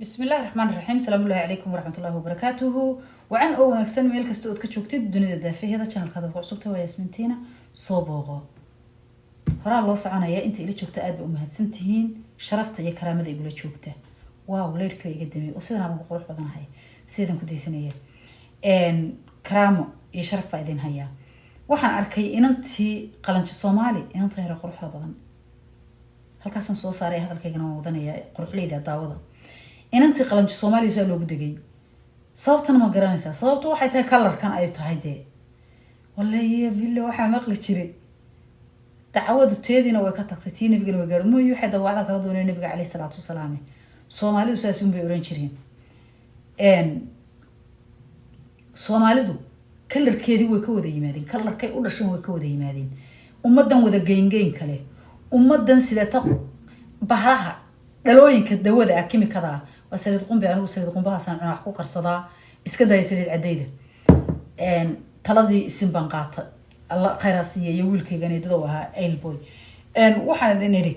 بسم الله الرحمن الرحيم. سلام الله عليكم ورحمة الله وبركاته. وعن أول أكسن ميل كستود كشوكتي الدنيا دافئة هذا كان الخدمة وعصبتها وياسمنتينا صوبوغا هرا الله سعانا يا أنت اللي شوكت أب أمهات سنتين شرفت يا كرامة يقول شوكته واو ليرك يقدمي وسيدنا أبو قروح بدن هاي سيدنا كدي سنية إن كرامة يشرف بعدين هيا وحن أركي إن أنت قلنش الصومالي إن أنت هيرا قروح بدن هل كاسن صو صاري هذا الكيجنا وضنيا قروح لي ذا داوضة إن أنت قلنش الصومالي سألوا بدقي صوتنا ما قرانيسا صوته waxay tahay color kan ay tahay de wallahi billo waxa maqli jiray dacwadu teedina way ka tagtay tii nabiga way gaar mooyo waxa dawaada kala doonay nabiga kaleey salaatu salaam Soomaalidu saasuun bay oran jireen Soomaalidu colorkeedii way ka wada yimaadeen colorkay u dhashan way ka wada yimaadeen ummadan wada geengeen kale ummadan sidata bahaha dhalooyinka dawada kimikada وسيد قنبي أنا وسيد قنبها سان أنا أحكو كرصدا إسكدا يسيد عديدة تلاذي سنبانقات الله خيراسية يقول كي جاني دوها أيل بوي واحد ذنيري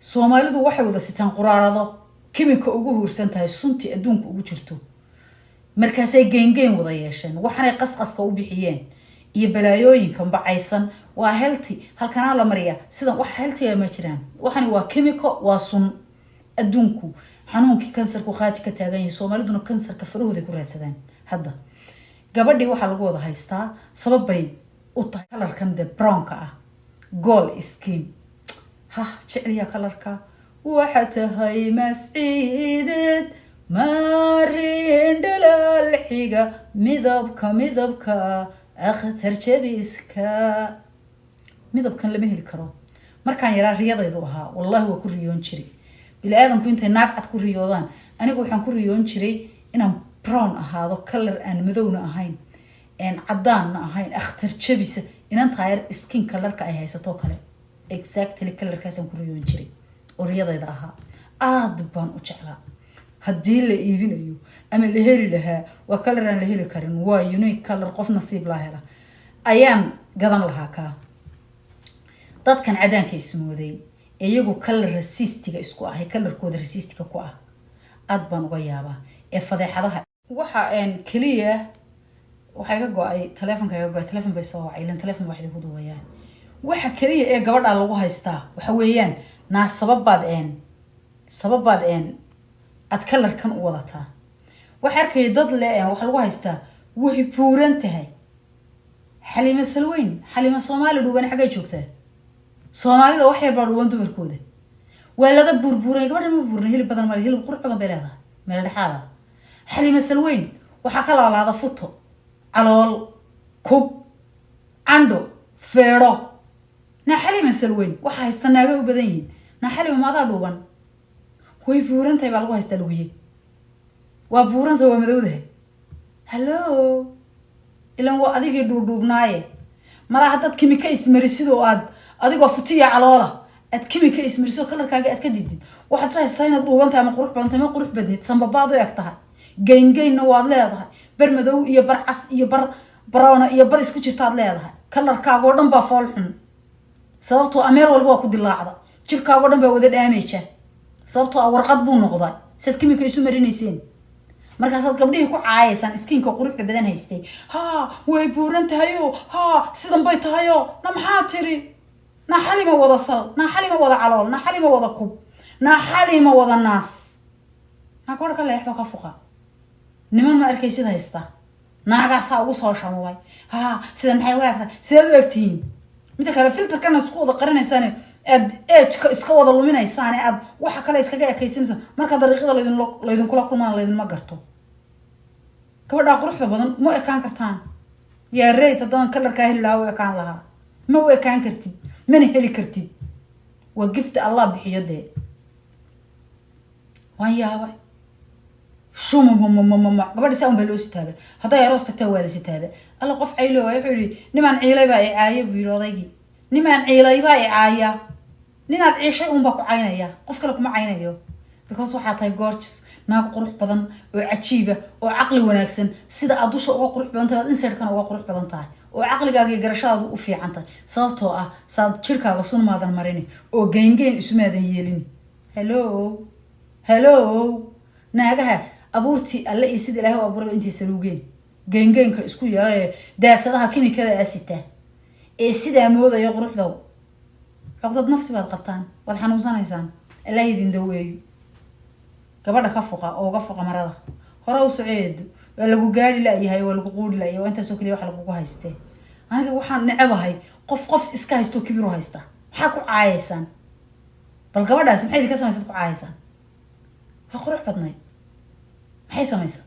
سومالي دو واحد وذا ستان قرار هذا كيميكا أوجوه سنتها سنتي أدونك أوجرتو مركزي جين وضياشن وحنا قص كوبيحيان يبلايوين كم بعيثن وهلتي هل كان على مريا سيدا وهلتي يا مجران وحنا وكيميكا وصن أدونكو xanuunkii kansarku qaati ka taagan yahay Soomaaliduna kansarka farahooda ku raadsadaan hadda gabadhii waxa lagu wada haystaa sabab bay u tahay kalarkan de brownka ah gold skin ha jeceliya kalarka waxa tahay masciidad marin dalal xiga midabka akhtar jabiska midabkan lama heli karo markaan yaraa riyadaydu ahaa wallahi waa ku riyoon jiray بالآدم كنت ناقد كوريودان أنا قلت عن كوريون شري إنهم براون هذا كلر أن مذون أهين أن عدان أهين أختر شبيس إن أنت غير سكين كلر كأي هاي ستوكله exactly كلر كاسم كوريون شري ورياضة إذاها أدبان وشعلا هدي اللي يبين أيو أما اللي هري لها وكلر أن اللي هري كارن ويونيك كلر قف نصيب لها أيام قدام لها كا ضد كان عدان كيسمو ذي iyagu color resistiga isku ah colorkooda resistiga ku ah aad baan uga yaabaa ee fadeexadaha waxa kaliya waxa iga go'ay telefoon bay soo wacay telefoon wax igu duwayaan waxa kaliya ee gabadha lagu haystaa waxa weeyaan sababaad ad colorkan u wadataa waxa arkay dad lee waxa lagu haystaa way buuran tahay Xalima Soomaali dhuban xagay joogtaa Soomaalida wax yar baa dhuwan dumarkooda waa laga burburay gabadha ma burburin hilib badan ma hilib qurux badan bay leedahay meel dhaxada Xalima Salweyn waxa kala laada futo calool kub ando feero na Xalima Salweyn waxa haystanaaga u badan yihiin na Xalima maada dhuwan way buurantay baa lagu haystaa lugiye waa buurantay waa madowdahay hello ilan waa adigii dhuudhuubnaaye mara dad kimika ismarisido aad adigoo futiya caloola ad kimika ismiriso kalarkaaga ad ka didid waxaad haystaa inaad dhuubantahay ama qurux badan ma qurux badnid sanbabaad u egtahay geengeyna waad leedahay bar madow iyo bar cas iyo bar brown iyo bar isku jirtaad leedahay kalarkaaga oo dhan baa fool xun sababtoo ameer walba waa ku dilaacda jirkaaga oo dhan baa wada damage sababtoo warqad buu noqday sad kimika isu marinayseen markaas gabdhihii ku caayaysan skinka quruxda badan haystay ha way buuran tahay ha sidan bay tahay na maxaa tiri na Xalima wada sal na Xalima wada calool na Xalima wada kub na Xalima wada naas na koor kale xito ka fuqa niman ma arkaysid haysta naaga saa ugu soo shamay ha sidan maxay waagta sidoo wagtiin mid kale filterkan isku wada qarinaysaan ad ka iska wada luminaysaan ad waxa kale iskaga ekaysinaysan marka dariiqada leedin kula kulmaan leedin ma garto gabadha quruxda badan ma ekaan kartaan yaa reeyta dan kalarka helaaw ekaan laha ma ekaan kartid من هلي كرتي وقفت الله بحيده وين يا باي شو ما قبل ساعة بلوس تابع هذا يا راس تتوالي ستابع الله قف عيله ويحولي نمان عيله باي عاية بيراضي نمان عيله باي عاية نناد عيشة بقى عينه يا قف كلكم عينه يو because waxaa tahay gorgeous naag qurux badan oo cajiiba oo aqli wanaagsan sida aad dusha uga qurux badan tahay insaarkan uga qurux badan tahay oo aqligaaga garashadaadu u fiican tahay sababtoo ah saad jirkaaga sun maadan marin oo geengeen isu maadan yeelin hello naagaha abuurti alle iyo sida ilaahay u abuuray intii saluugeen geengeenka isku yahay daasadaha kimikada asita ee sida moodaya quruxda caqdad nafsi baad qabtaan wad xanuunsanaysaan allah idin daweeyo gabadha ka fuqa oo ga fuqa marada hore u socod waa lagu gaari la yahay waa lagu quudi la yahay inta soo kaliya wax lagu haystay aniga waxaan nacabahay qof iska haysto kibiro haysta waxa ku caayaysan bal gabadhaas maxay ka samaysay ku caayaysan ha qurux badnay maxay samaysay